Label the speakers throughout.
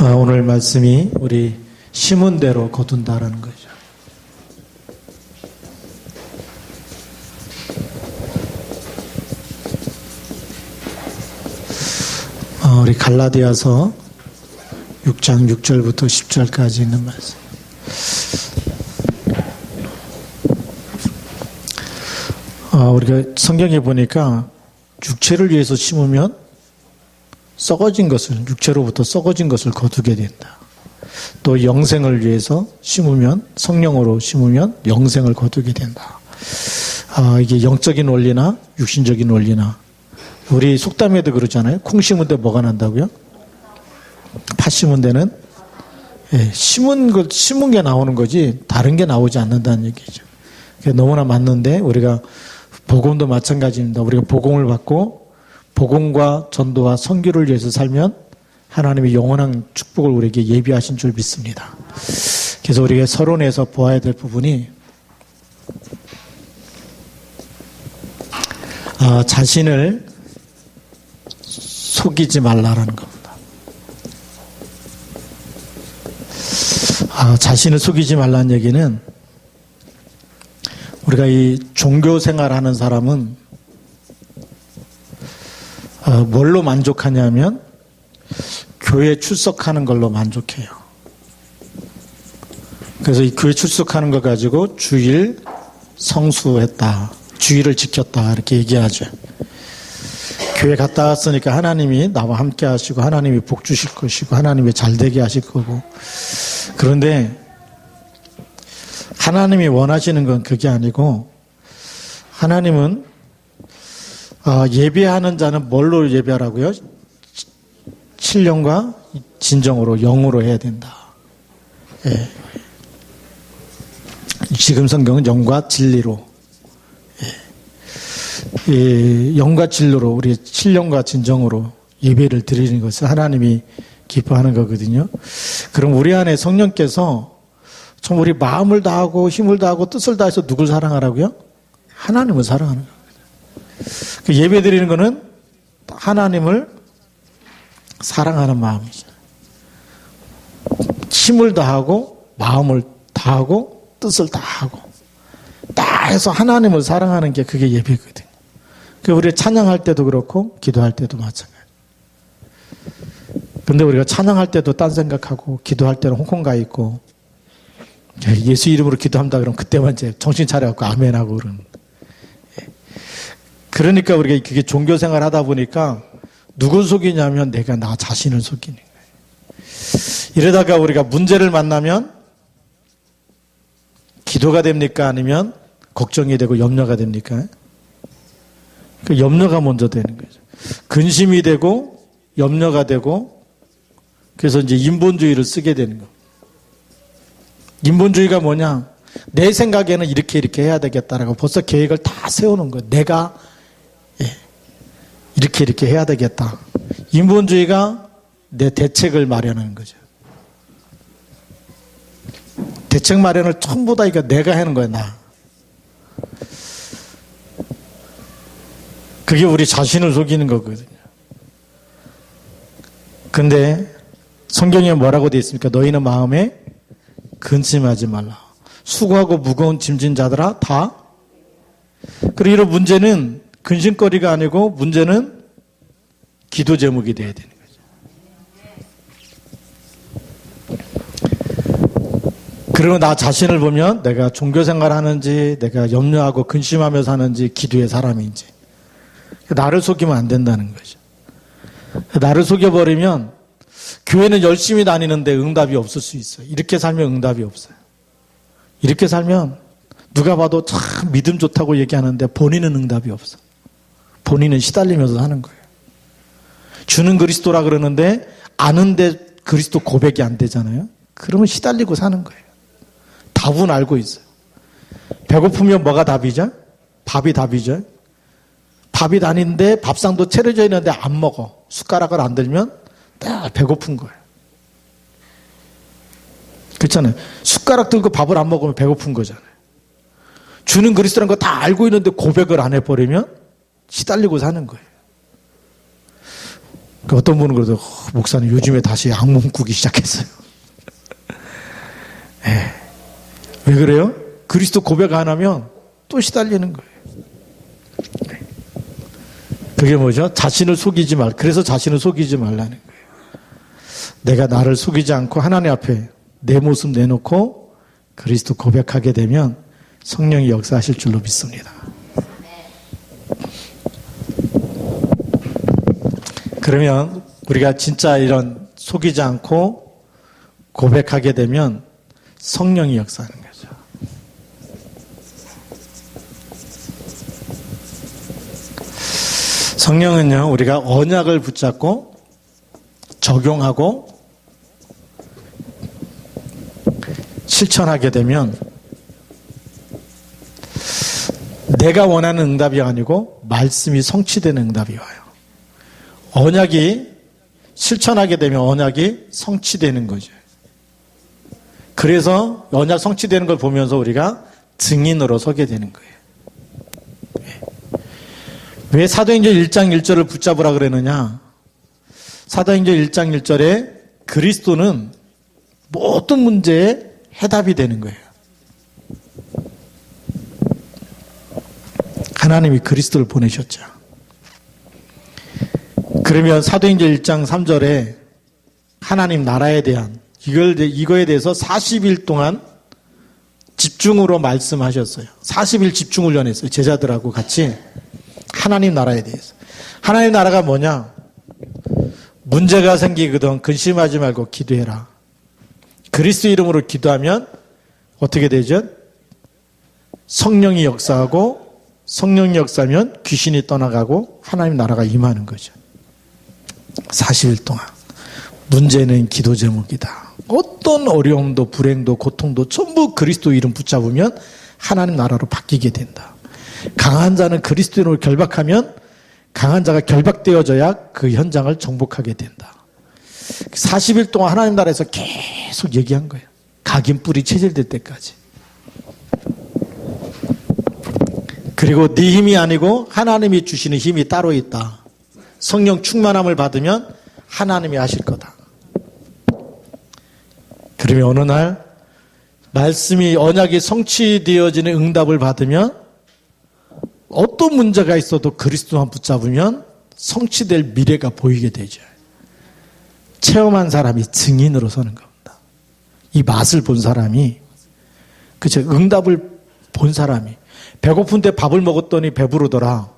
Speaker 1: 오늘 말씀이 우리 심은 대로 거둔다라는 거죠. 우리 갈라디아서 6장 6절부터 10절까지 있는 말씀. 우리가 성경에 보니까 육체를 위해서 심으면 썩어진 것을, 육체로부터 썩어진 것을 거두게 된다. 또 영생을 위해서 심으면, 성령으로 심으면 영생을 거두게 된다. 이게 영적인 원리나 육신적인 원리나, 우리 속담에도 그러잖아요. 콩 심은 데 뭐가 난다고요? 팥 심은 데는 심은 게 나오는 거지 다른 게 나오지 않는다는 얘기죠. 그게 너무나 맞는데, 우리가 복음도 마찬가지입니다. 우리가 복음을 받고 복음과 전도와 선교를 위해서 살면 하나님의 영원한 축복을 우리에게 예비하신 줄 믿습니다. 그래서 우리가 서론에서 보아야 될 부분이 자신을 속이지 말라라는 겁니다. 자신을 속이지 말라는 얘기는, 우리가 이 종교 생활하는 사람은 뭘로 만족하냐면 교회 출석하는 걸로 만족해요. 그래서 이 교회 출석하는 거 가지고 주일 성수했다, 주일을 지켰다 이렇게 얘기하죠. 교회 갔다 왔으니까 하나님이 나와 함께 하시고 하나님이 복 주실 것이고 하나님이 잘되게 하실 거고. 그런데 하나님이 원하시는 건 그게 아니고, 하나님은 예배하는 자는 뭘로 예배하라고요? 신령과 진정으로, 영으로 해야 된다. 예. 지금 성경은 영과 진리로, 영과 진리로, 우리 신령과 진정으로 예배를 드리는 것을 하나님이 기뻐하는 거거든요. 그럼 우리 안에 성령께서 좀 우리 마음을 다하고 힘을 다하고 뜻을 다해서 누굴 사랑하라고요? 하나님을 사랑하는 겁니다. 그 예배 드리는 거는 하나님을 사랑하는 마음이죠. 힘을 다하고 마음을 다하고 뜻을 다하고 다 해서 하나님을 사랑하는 게 그게 예배거든요. 그 우리 찬양할 때도 그렇고 기도할 때도 마찬가지. 근데 우리가 찬양할 때도 딴 생각하고 기도할 때는 홍콩 가 있고, 예수 이름으로 기도한다 그러면 그때만 이제 정신 차려갖고 아멘하고 그러는. 그러니까 우리가 그게 종교생활 하다 보니까 누굴 속이냐면 내가 나 자신을 속이는 거예요. 이러다가 우리가 문제를 만나면 기도가 됩니까? 아니면 걱정이 되고 염려가 됩니까? 그 염려가 먼저 되는 거죠. 근심이 되고 염려가 되고, 그래서 이제 인본주의를 쓰게 되는 거예요. 인본주의가 뭐냐? 내 생각에는 이렇게 해야 되겠다라고 벌써 계획을 다 세우는 거예요. 내가 이렇게 해야 되겠다. 인본주의가 내 대책을 마련하는 거죠. 대책 마련을 전부 다 내가 하는 거야, 나. 그게 우리 자신을 속이는 거거든요. 근데 성경에 뭐라고 되어 있습니까? 너희는 마음에 근심하지 말라. 수고하고 무거운 짐진 자들아 다. 그리고 이런 문제는 근심거리가 아니고 문제는 기도 제목이 돼야 되는 거죠. 그리고 나 자신을 보면 내가 종교생활 하는지, 내가 염려하고 근심하며 사는지, 기도의 사람인지. 나를 속이면 안 된다는 거죠. 나를 속여버리면 교회는 열심히 다니는데 응답이 없을 수 있어요. 이렇게 살면 응답이 없어요. 이렇게 살면 누가 봐도 참 믿음 좋다고 얘기하는데 본인은 응답이 없어. 본인은 시달리면서 사는 거예요. 주는 그리스도라 그러는데 아는데 그리스도 고백이 안 되잖아요. 그러면 시달리고 사는 거예요. 답은 알고 있어요. 배고프면 뭐가 답이죠? 밥이 답이죠. 밥이 다니는데 밥상도 차려져 있는데 안 먹어. 숟가락을 안 들면 딱 배고픈 거예요. 그렇잖아요. 숟가락 들고 밥을 안 먹으면 배고픈 거잖아요. 주는 그리스도라는 거 다 알고 있는데 고백을 안 해버리면 시달리고 사는 거예요. 어떤 분은 그래도 목사님 요즘에 다시 악몽 꾸기 시작했어요. 왜 그래요? 그리스도 고백 안 하면 또 시달리는 거예요. 그게 뭐죠? 자신을 속이지 말. 그래서 자신을 속이지 말라는 거예요. 내가 나를 속이지 않고 하나님 앞에 내 모습 내놓고 그리스도 고백하게 되면 성령이 역사하실 줄로 믿습니다. 그러면 우리가 진짜 이런 속이지 않고 고백하게 되면 성령이 역사하는 거죠. 성령은요, 우리가 언약을 붙잡고 적용하고 실천하게 되면 내가 원하는 응답이 아니고 말씀이 성취되는 응답이 와요. 언약이 실천하게 되면 언약이 성취되는 거죠. 그래서 언약 성취되는 걸 보면서 우리가 증인으로 서게 되는 거예요. 왜 사도행전 1장 1절을 붙잡으라 그러느냐? 사도행전 1장 1절에 그리스도는 모든 문제에 해답이 되는 거예요. 하나님이 그리스도를 보내셨죠. 그러면 사도행전 1장 3절에 하나님 나라에 대한 이거에 대해서 40일 동안 집중으로 말씀하셨어요. 40일 집중 훈련했어요. 제자들하고 같이 하나님 나라에 대해서. 하나님 나라가 뭐냐? 문제가 생기거든 근심하지 말고 기도해라. 그리스도 이름으로 기도하면 어떻게 되죠? 성령이 역사하고 성령이 역사하면 귀신이 떠나가고 하나님 나라가 임하는 거죠. 40일 동안. 문제는 기도 제목이다. 어떤 어려움도 불행도 고통도 전부 그리스도 이름 붙잡으면 하나님 나라로 바뀌게 된다. 강한 자는 그리스도인으로 결박하면 강한 자가 결박되어져야 그 현장을 정복하게 된다. 40일 동안 하나님 나라에서 계속 얘기한 거예요. 각인 뿌리 체질될 때까지. 그리고 네 힘이 아니고 하나님이 주시는 힘이 따로 있다. 성령 충만함을 받으면 하나님이 하실 거다. 그러면 어느 날 말씀이 언약이 성취되어지는 응답을 받으면 어떤 문제가 있어도 그리스도만 붙잡으면 성취될 미래가 보이게 되죠. 체험한 사람이 증인으로 서는 겁니다. 이 맛을 본 사람이, 그쵸? 응답을 본 사람이. 배고픈 때 밥을 먹었더니 배부르더라.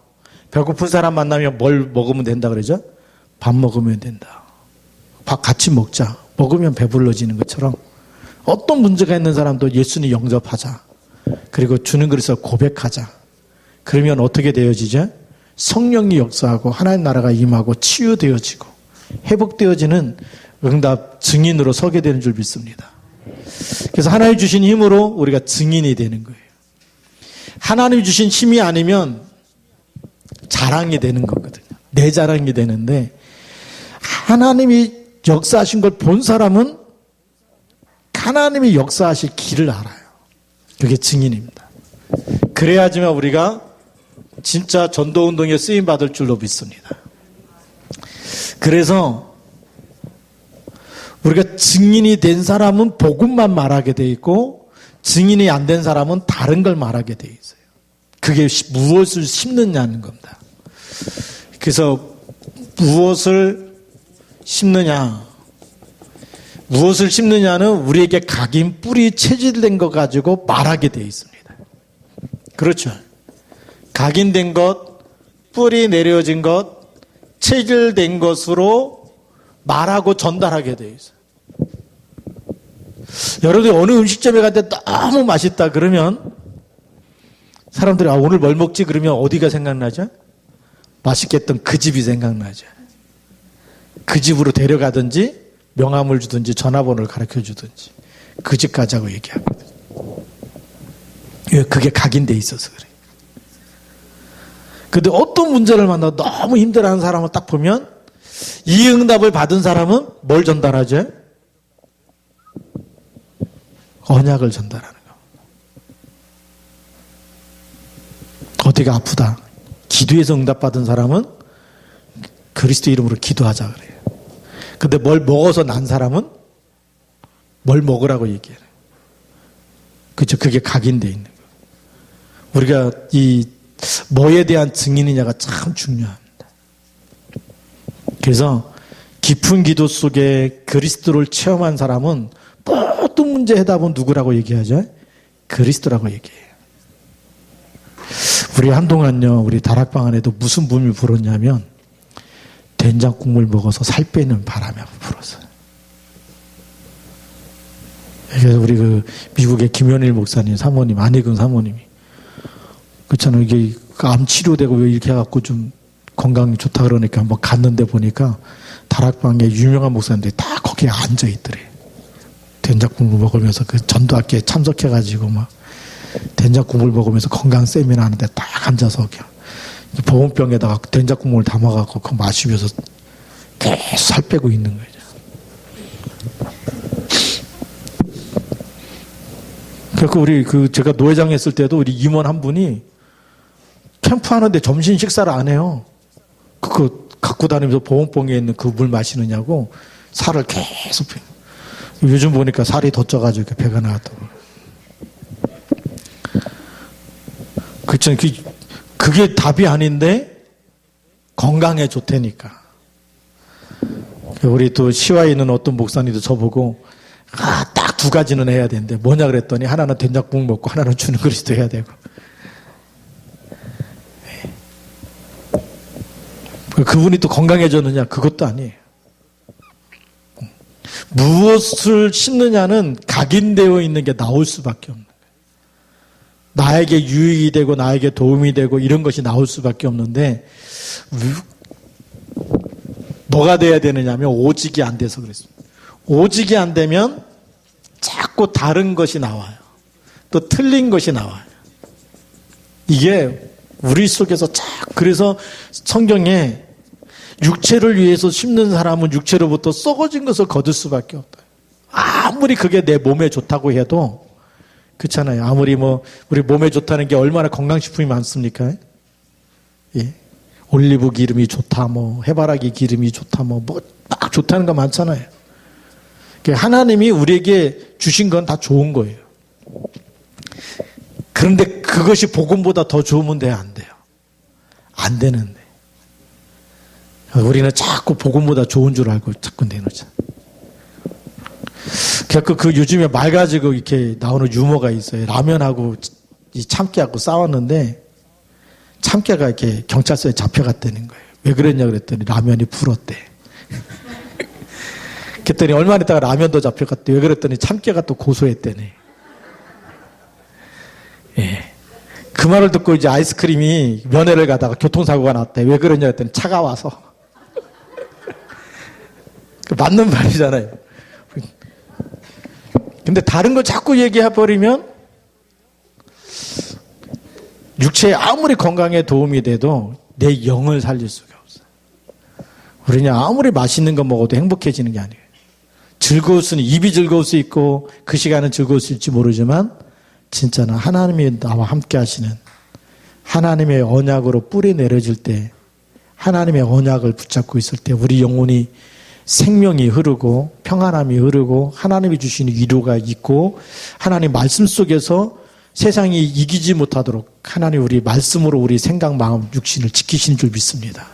Speaker 1: 배고픈 사람 만나면 뭘 먹으면 된다 그러죠? 밥 먹으면 된다. 밥 같이 먹자. 먹으면 배불러지는 것처럼 어떤 문제가 있는 사람도 예수님 영접하자. 그리고 주는 그릇에서 고백하자. 그러면 어떻게 되어지죠? 성령이 역사하고 하나님 나라가 임하고 치유되어지고 회복되어지는 응답 증인으로 서게 되는 줄 믿습니다. 그래서 하나님 주신 힘으로 우리가 증인이 되는 거예요. 하나님 주신 힘이 아니면 자랑이 되는 거거든요. 내 자랑이 되는데 하나님이 역사하신 걸 본 사람은 하나님이 역사하실 길을 알아요. 그게 증인입니다. 그래야지만 우리가 진짜 전도운동에 쓰임받을 줄로 믿습니다. 그래서 우리가 증인이 된 사람은 복음만 말하게 돼 있고 증인이 안 된 사람은 다른 걸 말하게 돼 있어요. 그게 무엇을 심느냐는 겁니다. 그래서 무엇을 심느냐, 무엇을 심느냐는 우리에게 각인 뿌리 체질된 거 가지고 말하게 돼 있습니다. 그렇죠. 각인된 것, 뿌리 내려진 것, 체질된 것으로 말하고 전달하게 돼 있어요. 여러분들 어느 음식점에 갈 때 너무 맛있다 그러면 사람들이 오늘 뭘 먹지 그러면 어디가 생각나죠? 맛있게 했던 그 집이 생각나죠. 그 집으로 데려가든지 명함을 주든지 전화번호를 가르쳐 주든지 그 집 가자고 얘기하거든요. 왜? 그게 각인돼 있어서 그래요. 근데 어떤 문제를 만나도 너무 힘들어하는 사람을 딱 보면 이 응답을 받은 사람은 뭘 전달하죠? 언약을 전달하는 거. 어디가 아프다. 기도에서 응답받은 사람은 그리스도 이름으로 기도하자 그래요. 근데 뭘 먹어서 난 사람은 뭘 먹으라고 얘기해요. 그렇죠? 그게 각인되어 있는 거예요. 우리가 이 뭐에 대한 증인이냐가 참 중요합니다. 그래서 깊은 기도 속에 그리스도를 체험한 사람은 모든 문제 해답은 누구라고 얘기하죠? 그리스도라고 얘기해요. 우리 한동안요, 우리 다락방 안에도 무슨 붐이 불었냐면 된장 국물 먹어서 살 빼는 바람이 불었어요. 그래서 우리 그 미국의 김현일 목사님 사모님, 안혜근 사모님이 그렇잖아요. 이게 암 치료되고 왜 이렇게 해갖고 좀 건강이 좋다 그러니까 한번 갔는데 보니까 다락방에 유명한 목사님들이 다 거기에 앉아 있더래. 된장국물 먹으면서 그 전도학교에 참석해가지고 막 된장국물 먹으면서 건강 세미나 하는데 딱 앉아서 그냥 보온병에다가 된장국물 담아갖고 그거 마시면서 계속 살 빼고 있는 거죠. 그래서 우리 제가 노회장 했을 때도 우리 임원 한 분이 캠프 하는데 점심 식사를 안 해요. 그거 갖고 다니면서 보온병에 있는 그 물 마시느냐고 살을 계속 빼. 요즘 보니까 살이 더 쪄가지고 이렇게 배가 나왔다고. 그쵸. 그게 답이 아닌데 건강에 좋다니까. 우리 또 시와에 있는 어떤 목사님도 저보고 딱 두 가지는 해야 되는데 뭐냐 그랬더니 하나는 된장국 먹고 하나는 주는 그리스도 해야 되고. 그분이 또 건강해졌느냐? 그것도 아니에요. 무엇을 심느냐는 각인되어 있는 게 나올 수밖에 없는 거예요. 나에게 유익이 되고 나에게 도움이 되고 이런 것이 나올 수밖에 없는데 뭐가 돼야 되느냐면 오직이 안 돼서 그랬습니다. 오직이 안 되면 자꾸 다른 것이 나와요. 또 틀린 것이 나와요. 이게 우리 속에서 그래서 성경에 육체를 위해서 심는 사람은 육체로부터 썩어진 것을 거둘 수밖에 없다. 아무리 그게 내 몸에 좋다고 해도 그렇잖아요. 아무리 우리 몸에 좋다는 게 얼마나 건강식품이 많습니까? 예. 올리브 기름이 좋다, 해바라기 기름이 좋다, 막 좋다는 거 많잖아요. 하나님이 우리에게 주신 건 다 좋은 거예요. 그런데 그것이 복음보다 더 좋으면 돼요, 안 돼요? 안 되는데. 우리는 자꾸 복음보다 좋은 줄 알고 자꾸 내놓자. 그 요즘에 말 가지고 이렇게 나오는 유머가 있어요. 라면하고 이 참깨하고 싸웠는데 참깨가 이렇게 경찰서에 잡혀갔다는 거예요. 왜 그랬냐 그랬더니 라면이 불었대. 그랬더니 얼마 있다가 라면도 잡혀갔대. 왜 그랬더니 참깨가 또 고소했대네. 예. 그 말을 듣고 이제 아이스크림이 면회를 가다가 교통사고가 났대. 왜 그러냐 했더니 차가워서. 맞는 말이잖아요. 근데 다른 거 자꾸 얘기해버리면 육체에 아무리 건강에 도움이 돼도 내 영을 살릴 수가 없어요. 우리는 아무리 맛있는 거 먹어도 행복해지는 게 아니에요. 즐거울 수는 입이 즐거울 수 있고 그 시간은 즐거울 수 있을지 모르지만 진짜는 하나님이 나와 함께 하시는 하나님의 언약으로 뿌리 내려질 때 하나님의 언약을 붙잡고 있을 때 우리 영혼이 생명이 흐르고 평안함이 흐르고 하나님이 주시는 위로가 있고 하나님 말씀 속에서 세상이 이기지 못하도록 하나님 우리 말씀으로 우리 생각, 마음, 육신을 지키시는 줄 믿습니다.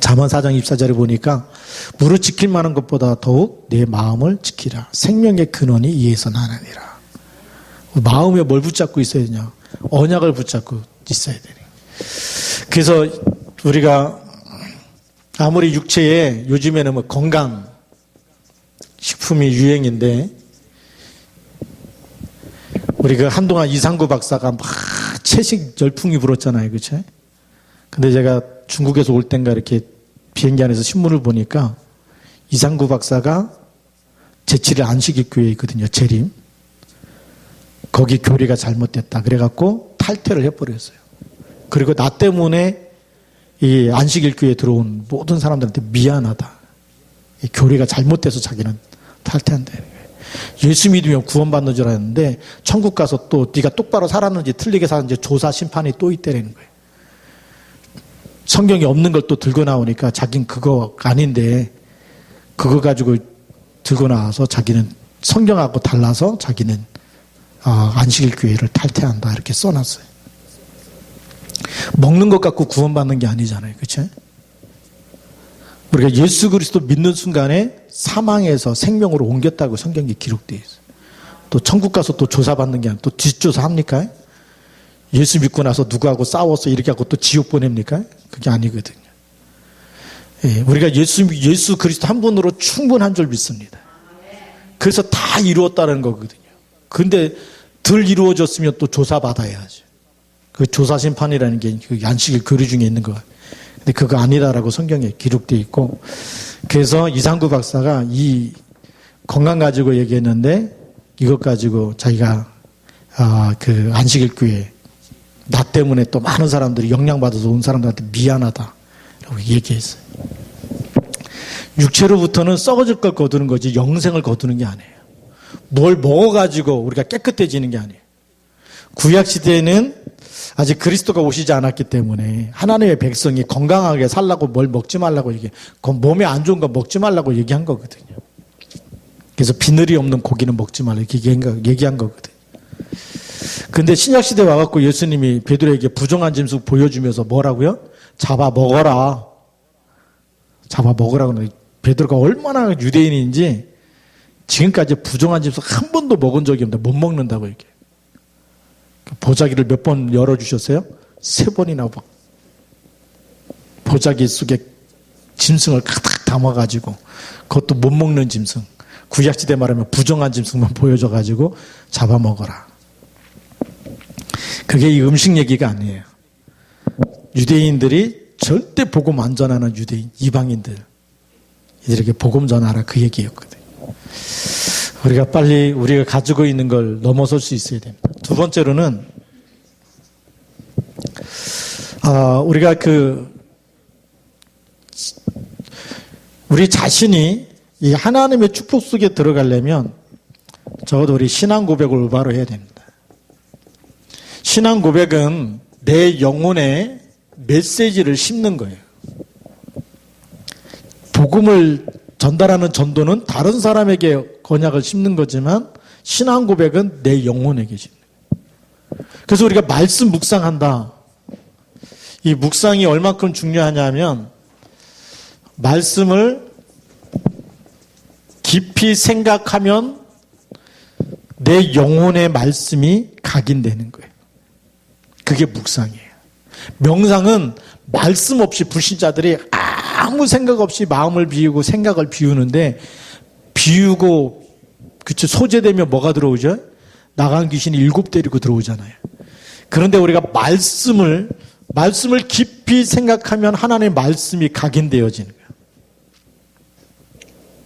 Speaker 1: 잠언 4장 24절에 보니까 무릇 지킬 만한 것보다 더욱 내 마음을 지키라. 생명의 근원이 이에서 나느니라. 마음에 뭘 붙잡고 있어야 되냐? 언약을 붙잡고 있어야 되네. 그래서 우리가 아무리 육체에 요즘에는 건강 식품이 유행인데 우리 한동안 이상구 박사가 막 채식 열풍이 불었잖아요. 그렇죠? 근데 제가 중국에서 올 땐가 이렇게 비행기 안에서 신문을 보니까 이상구 박사가 제7일 안식일교회에 있거든요. 재림. 거기 교리가 잘못됐다. 그래갖고 탈퇴를 해버렸어요. 그리고 나 때문에 이 안식일교회에 들어온 모든 사람들한테 미안하다. 이 교리가 잘못돼서 자기는 탈퇴한다는 거예요. 예수 믿으면 구원받는 줄 알았는데 천국 가서 또 네가 똑바로 살았는지 틀리게 살았는지 조사 심판이 또 있다는 거예요. 성경이 없는 걸 또 들고 나오니까 자기는 그거 아닌데 그거 가지고 들고 나와서 자기는 성경하고 달라서 자기는 안식일 교회를 탈퇴한다 이렇게 써놨어요. 먹는 것 갖고 구원받는 게 아니잖아요. 그렇죠? 우리가 예수 그리스도 믿는 순간에 사망에서 생명으로 옮겼다고 성경에 기록되어 있어요. 또 천국 가서 또 조사받는 게 아니라 또 뒷조사 합니까? 예수 믿고 나서 누구하고 싸워서 이렇게 하고 또 지옥 보냅니까? 그게 아니거든요. 예, 우리가 예수 그리스도 한 분으로 충분한 줄 믿습니다. 그래서 다 이루었다는 거거든요. 근데 덜 이루어졌으면 또 조사받아야죠. 그 조사심판이라는 게 그 안식일 교리 중에 있는 거예요. 근데 그거 아니다라고 성경에 기록되어 있고, 그래서 이상구 박사가 이 건강 가지고 얘기했는데 이것 가지고 자기가 그 안식일 교회 나 때문에 또 많은 사람들이 영향받아서 온 사람들한테 미안하다라고 얘기했어요. 육체로부터는 썩어질 걸 거두는 거지 영생을 거두는 게 아니에요. 뭘 먹어가지고 우리가 깨끗해지는 게 아니에요. 구약시대에는 아직 그리스도가 오시지 않았기 때문에 하나님의 백성이 건강하게 살라고 뭘 먹지 말라고 몸에 안 좋은 거 먹지 말라고 얘기한 거거든요. 그래서 비늘이 없는 고기는 먹지 말라고 얘기한 거거든요. 근데 신약시대에 와갖고 예수님이 베드로에게 부정한 짐승 보여주면서 뭐라고요? 잡아 먹어라. 잡아 먹으라고. 베드로가 얼마나 유대인인지 지금까지 부정한 짐승 한 번도 먹은 적이 없는데 못 먹는다고 얘기해요. 보자기를 몇 번 열어주셨어요? 3번이나 보자기 속에 짐승을 가득 담아가지고 그것도 못 먹는 짐승. 구약시대 말하면 부정한 짐승만 보여줘가지고 잡아먹어라. 그게 이 음식 얘기가 아니에요. 유대인들이 절대 복음 안 전하는 유대인, 이방인들 이들에게 복음 전하라 그 얘기였거든요. 우리가 빨리 우리가 가지고 있는 걸 넘어설 수 있어야 됩니다. 두 번째로는 우리가 우리 자신이 이 하나님의 축복 속에 들어가려면 적어도 우리 신앙 고백을 올바로 해야 됩니다. 신앙 고백은 내 영혼에 메시지를 심는 거예요. 복음을 전달하는 전도는 다른 사람에게 언약을 심는 거지만 신앙 고백은 내 영혼에게 심는 거예요. 그래서 우리가 말씀 묵상한다. 이 묵상이 얼만큼 중요하냐면 말씀을 깊이 생각하면 내 영혼의 말씀이 각인되는 거예요. 그게 묵상이에요. 명상은 말씀 없이 불신자들이 아무 생각 없이 마음을 비우고 생각을 비우는데 비우고 그쵸 소재되면 뭐가 들어오죠? 나간 귀신이 7 데리고 들어오잖아요. 그런데 우리가 말씀을 깊이 생각하면 하나님의 말씀이 각인되어지는 거예요.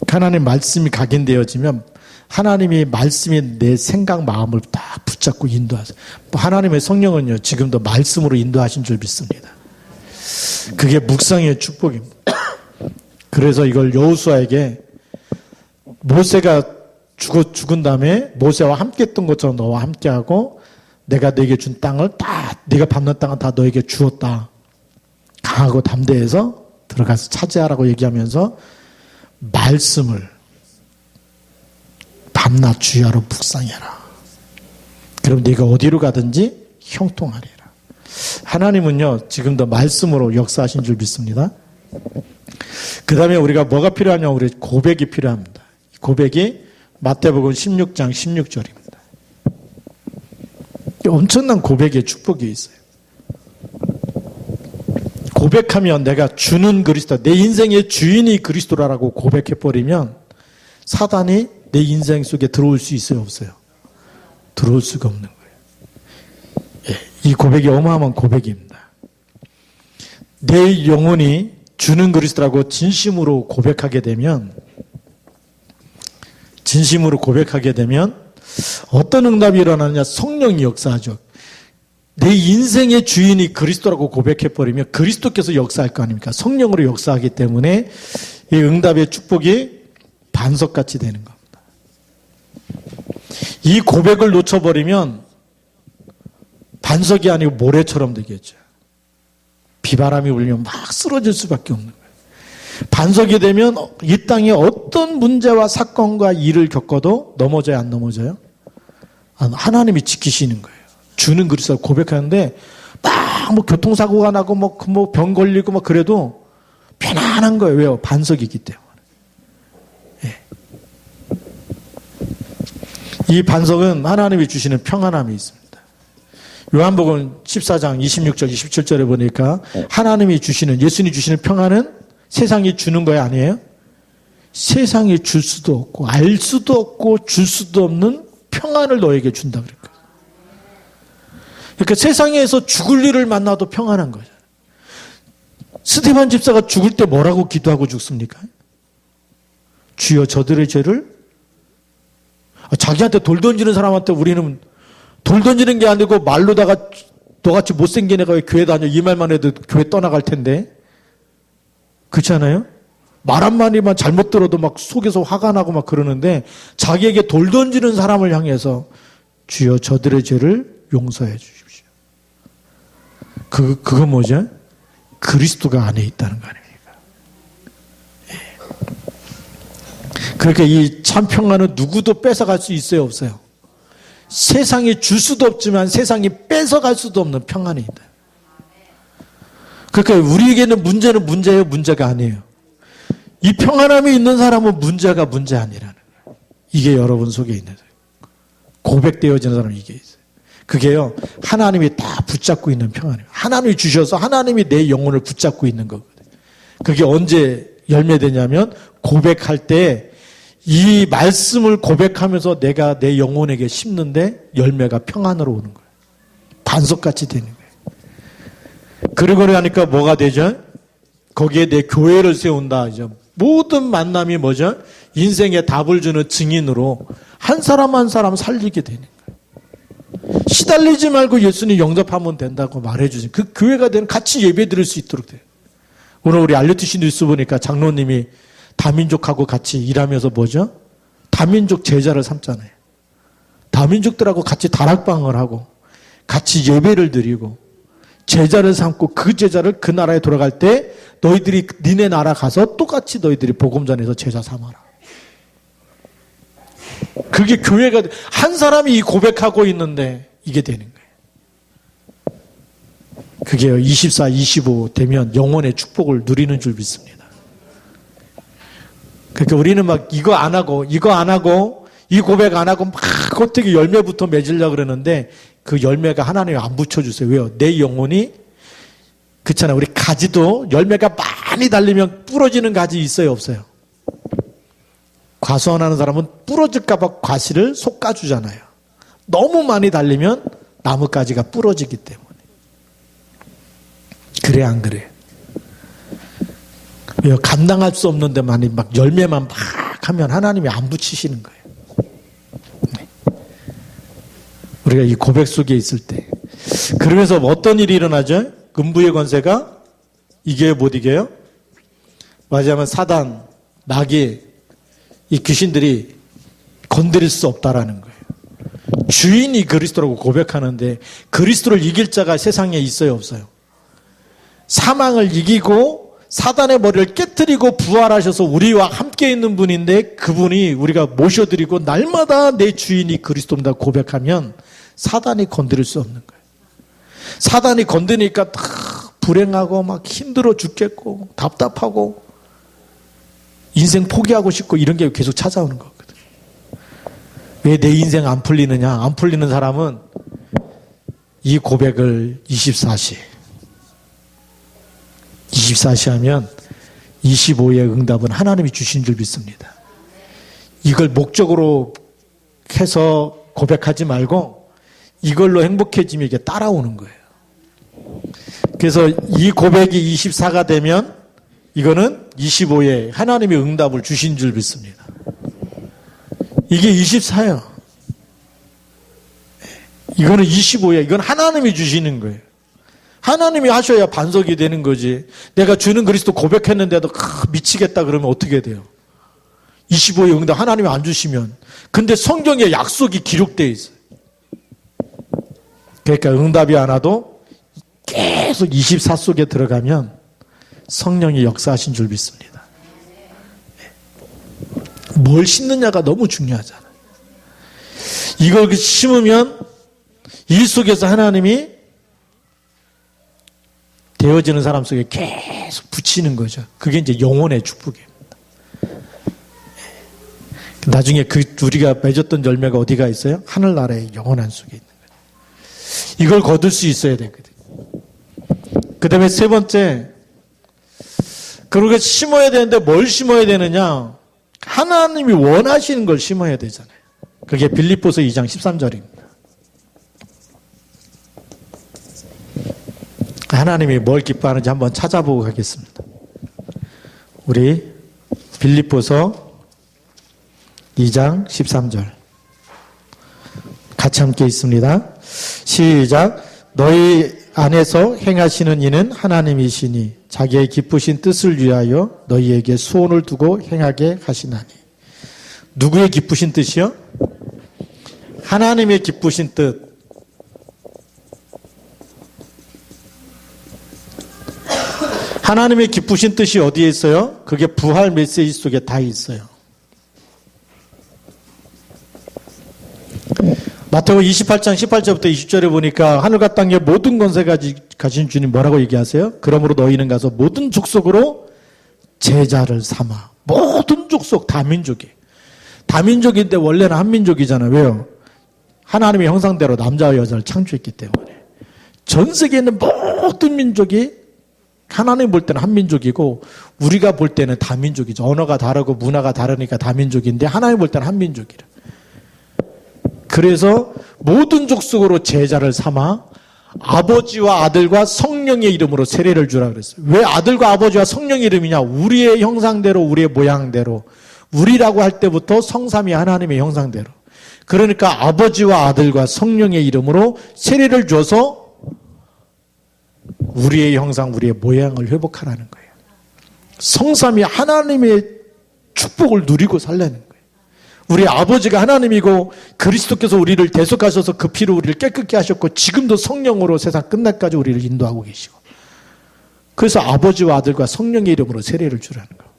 Speaker 1: 하나님의 말씀이 각인되어지면 하나님의 말씀이 내 생각 마음을 다 붙잡고 인도하세요. 하나님의 성령은요 지금도 말씀으로 인도하신 줄 믿습니다. 그게 묵상의 축복입니다. 그래서 이걸 여호수아에게 모세가 죽은 다음에 모세와 함께 했던 것처럼 너와 함께하고 내가 너에게 준 땅을 다 네가 밟는 땅은 다 너에게 주었다. 강하고 담대해서 들어가서 차지하라고 얘기하면서 말씀을 밤낮 주야로 묵상해라. 그럼 네가 어디로 가든지 형통하리라. 하나님은요 지금도 말씀으로 역사하신 줄 믿습니다. 그 다음에 우리가 뭐가 필요하냐면 우리 고백이 필요합니다. 고백이 마태복음 16장 16절입니다. 엄청난 고백의 축복이 있어요. 고백하면 내가 주는 그리스도, 내 인생의 주인이 그리스도라고 고백해버리면 사단이 내 인생 속에 들어올 수 있어요, 없어요? 들어올 수가 없는 거예요. 예, 이 고백이 어마어마한 고백입니다. 내 영혼이 주는 그리스도라고 진심으로 고백하게 되면 어떤 응답이 일어나느냐? 성령이 역사하죠. 내 인생의 주인이 그리스도라고 고백해버리면 그리스도께서 역사할 거 아닙니까? 성령으로 역사하기 때문에 이 응답의 축복이 반석같이 되는 겁니다. 이 고백을 놓쳐버리면 반석이 아니고 모래처럼 되겠죠. 비바람이 불면 막 쓰러질 수밖에 없는 거예요. 반석이 되면 이 땅에 어떤 문제와 사건과 일을 겪어도 넘어져요, 안 넘어져요? 하나님이 지키시는 거예요. 주는 그리스도 고백하는데 막 뭐 교통사고가 나고 뭐 병 걸리고 막 그래도 편안한 거예요. 왜요? 반석이기 때문에. 예. 이 반석은 하나님이 주시는 평안함이 있습니다. 요한복음 14장 26절 27절에 보니까 하나님이 주시는, 예수님이 주시는 평안은 세상이 주는 거예요, 아니에요? 세상이 줄 수도 없고 알 수도 없고 줄 수도 없는 평안을 너에게 준다 그랬거든요. 그러니까 세상에서 죽을 일을 만나도 평안한 거죠. 스데반 집사가 죽을 때 뭐라고 기도하고 죽습니까? 주여 저들의 죄를, 자기한테 돌 던지는 사람한테 우리는 돌 던지는 게 아니고 말로다가 너같이 못생긴 애가 왜 교회 다녀, 이 말만 해도 교회 떠나갈 텐데, 그렇지 않아요? 말 한마디만 잘못 들어도 막 속에서 화가 나고 막 그러는데 자기에게 돌 던지는 사람을 향해서 주여 저들의 죄를 용서해 주십시오. 그건 뭐죠? 그리스도가 안에 있다는 거 아닙니까? 예. 그러니까 이 참 평안은 누구도 뺏어갈 수 있어요, 없어요? 세상이 줄 수도 없지만 세상이 뺏어갈 수도 없는 평안이 있다. 그러니까 우리에게는 문제는 문제예요, 문제가 아니에요. 이 평안함이 있는 사람은 문제가 문제 아니라는 거예요. 이게 여러분 속에 있는 거예요. 고백되어지는 사람은 이게 있어요. 그게요, 하나님이 다 붙잡고 있는 평안이에요. 하나님이 주셔서 하나님이 내 영혼을 붙잡고 있는 거거든요. 그게 언제 열매되냐면 고백할 때 이 말씀을 고백하면서 내가 내 영혼에게 심는데 열매가 평안으로 오는 거예요. 반석같이 되는 거예요. 그러고 나니까 뭐가 되죠? 거기에 내 교회를 세운다. 이제 모든 만남이 뭐죠? 인생에 답을 주는 증인으로 한 사람 한 사람 살리게 되는 거예요. 시달리지 말고 예수님 영접하면 된다고 말해주신 그 교회가 되는, 같이 예배 드릴 수 있도록 돼요. 오늘 우리 알려주신 뉴스 보니까 장로님이 다민족하고 같이 일하면서 뭐죠? 다민족 제자를 삼잖아요. 다민족들하고 같이 다락방을 하고 같이 예배를 드리고 제자를 삼고 그 제자를 그 나라에 돌아갈 때 너희들이 니네 나라 가서 똑같이 너희들이 복음 전해서 제자 삼아라. 그게 교회가, 한 사람이 이 고백하고 있는데 이게 되는 거예요. 그게요, 24, 25 되면 영혼의 축복을 누리는 줄 믿습니다. 그러니까 우리는 막 이거 안 하고 이 고백 안 하고 막 어떻게 열매부터 맺으려고 그러는데 그 열매가 하나님이 안 붙여주세요. 왜요? 내 영혼이, 그렇잖아요. 우리 가지도 열매가 많이 달리면 부러지는 가지 있어요, 없어요? 과수원하는 사람은 부러질까봐 과실을 솎아주잖아요. 너무 많이 달리면 나뭇가지가 부러지기 때문에. 그래, 안 그래요? 왜요? 감당할 수 없는데 많이 막 열매만 막 하면 하나님이 안 붙이시는 거예요. 우리가 이 고백 속에 있을 때. 그러면서 어떤 일이 일어나죠? 음부의 권세가 이겨요, 못 이겨요? 맞아면 사단, 마귀, 이 귀신들이 건드릴 수 없다라는 거예요. 주인이 그리스도라고 고백하는데 그리스도를 이길 자가 세상에 있어요, 없어요? 사망을 이기고 사단의 머리를 깨트리고 부활하셔서 우리와 함께 있는 분인데 그분이 우리가 모셔드리고 날마다 내 주인이 그리스도입니다 고백하면 사단이 건드릴 수 없는 거예요. 사단이 건드니까 다 불행하고 막 힘들어 죽겠고 답답하고 인생 포기하고 싶고 이런 게 계속 찾아오는 거거든요. 왜 내 인생 안 풀리느냐? 안 풀리는 사람은 이 고백을 24시 하면 25의 응답은 하나님이 주신 줄 믿습니다. 이걸 목적으로 해서 고백하지 말고 이걸로 행복해지면 이게 따라오는 거예요. 그래서 이 고백이 24가 되면 이거는 25에 하나님의 응답을 주신 줄 믿습니다. 이게 24예요. 이거는 25에 이건 하나님이 주시는 거예요. 하나님이 하셔야 반석이 되는 거지. 내가 주는 그리스도 고백했는데도 미치겠다 그러면 어떻게 돼요? 25의 응답 하나님이 안 주시면. 근데 성경에 약속이 기록되어 있어요. 그러니까 응답이 안 와도 계속 24 속에 들어가면 성령이 역사하신 줄 믿습니다. 뭘 심느냐가 너무 중요하잖아요. 이걸 심으면 이 속에서 하나님이 되어지는 사람 속에 계속 붙이는 거죠. 그게 이제 영혼의 축복입니다. 나중에 우리가 맺었던 열매가 어디가 있어요? 하늘나라의 영원한 속에 있는 거예요. 이걸 거둘 수 있어야 되거든요. 그 다음에 세 번째, 그러게 심어야 되는데 뭘 심어야 되느냐? 하나님이 원하시는 걸 심어야 되잖아요. 그게 빌립보서 2장 13절입니다. 하나님이 뭘 기뻐하는지 한번 찾아보고 가겠습니다. 우리 빌립보서 2장 13절 같이 함께 있습니다. 시작. 너희 안에서 행하시는 이는 하나님이시니 자기의 기쁘신 뜻을 위하여 너희에게 소원을 두고 행하게 하시나니. 누구의 기쁘신 뜻이요? 하나님의 기쁘신 뜻. 하나님의 기쁘신 뜻이 어디에 있어요? 그게 부활 메시지 속에 다 있어요. 마태복음 28장 18절부터 20절에 보니까 하늘과 땅의 모든 권세 가진 주님 뭐라고 얘기하세요? 그러므로 너희는 가서 모든 족속으로 제자를 삼아. 모든 족속 다민족이. 다민족인데 원래는 한민족이잖아요. 왜요? 하나님의 형상대로 남자와 여자를 창조했기 때문에. 전 세계에 있는 모든 민족이 하나님 볼 때는 한민족이고 우리가 볼 때는 다민족이죠. 언어가 다르고 문화가 다르니까 다민족인데 하나님 볼 때는 한민족이라. 그래서 모든 족속으로 제자를 삼아 아버지와 아들과 성령의 이름으로 세례를 주라 그랬어요. 왜 아들과 아버지와 성령의 이름이냐? 우리의 형상대로 우리의 모양대로. 우리라고 할 때부터 성삼위 하나님의 형상대로. 그러니까 아버지와 아들과 성령의 이름으로 세례를 줘서 우리의 형상, 우리의 모양을 회복하라는 거예요. 성삼위 하나님의 축복을 누리고 살라는 거예요. 우리 아버지가 하나님이고 그리스도께서 우리를 대속하셔서 그 피로 우리를 깨끗게 하셨고 지금도 성령으로 세상 끝날까지 우리를 인도하고 계시고 그래서 아버지와 아들과 성령의 이름으로 세례를 주라는 거예요.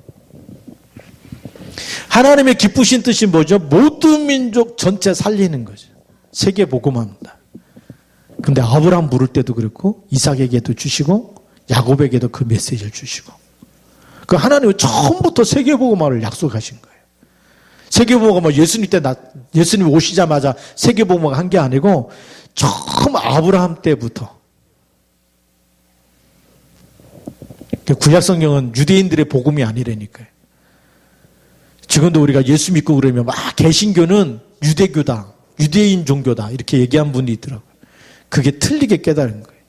Speaker 1: 하나님의 기쁘신 뜻이 뭐죠? 모든 민족 전체 살리는 거죠. 세계 복음합니다. 근데 아브라함 부를 때도 그렇고 이삭에게도 주시고 야곱에게도 그 메시지를 주시고 그 하나님은 처음부터 세계 복음화를 약속하신 거예요. 세계 복음화 예수님 오시자마자 세계 복음화가 한 게 아니고 처음 아브라함 때부터. 구약 성경은 유대인들의 복음이 아니라니까요. 지금도 우리가 예수 믿고 그러면 막 개신교는 유대교다, 유대인 종교다 이렇게 얘기한 분이 있더라고요. 그게 틀리게 깨달은 거예요.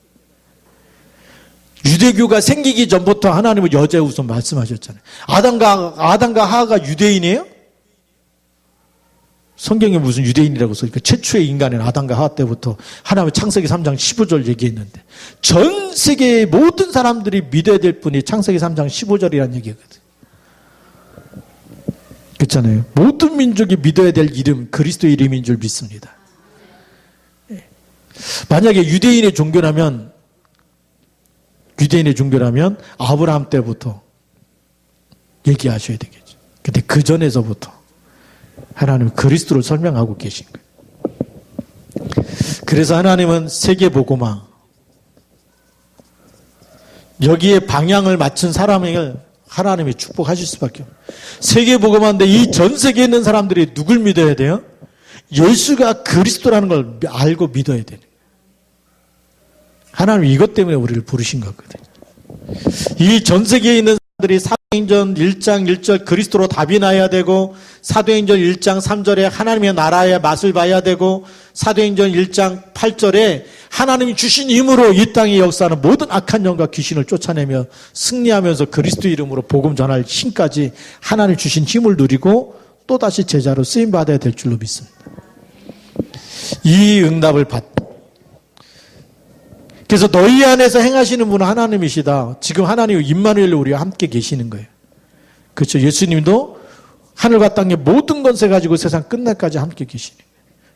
Speaker 1: 유대교가 생기기 전부터 하나님은 여자에 우선 말씀하셨잖아요. 아담과 하하가 유대인이에요? 성경에 무슨 유대인이라고 써니까 최초의 인간은 아담과 하하 때부터 하나님의 창세기 3장 15절 얘기했는데 전 세계의 모든 사람들이 믿어야 될 분이 창세기 3장 15절이라는 얘기거든. 그렇잖아요. 모든 민족이 믿어야 될 이름 그리스도의 이름인 줄 믿습니다. 만약에 유대인의 종교라면 아브라함 때부터 얘기하셔야 되겠죠. 근데 그 전에서부터 하나님은 그리스도를 설명하고 계신 거예요. 그래서 하나님은 세계 복음화 여기에 방향을 맞춘 사람을 하나님이 축복하실 수밖에 없어요. 세계 복음화인데 이 전 세계에 있는 사람들이 누굴 믿어야 돼요? 예수가 그리스도라는 걸 알고 믿어야 되는 거예요. 하나님이 이것 때문에 우리를 부르신 거거든요. 이 전 세계에 있는 사람들이 사도행전 1장 1절 그리스도로 답이 나야 되고 사도행전 1장 3절에 하나님의 나라의 맛을 봐야 되고 사도행전 1장 8절에 하나님이 주신 힘으로 이 땅에 역사하는 모든 악한 영과 귀신을 쫓아내며 승리하면서 그리스도 이름으로 복음 전할 힘까지 하나님 주신 힘을 누리고 또다시 제자로 쓰임받아야 될 줄로 믿습니다. 이 응답을 그래서 너희 안에서 행하시는 분은 하나님이시다. 지금 하나님 임마누엘로 우리와 함께 계시는 거예요. 그렇죠. 예수님도 하늘과 땅의 모든 권세 가지고 세상 끝날까지 함께 계시는 거예요.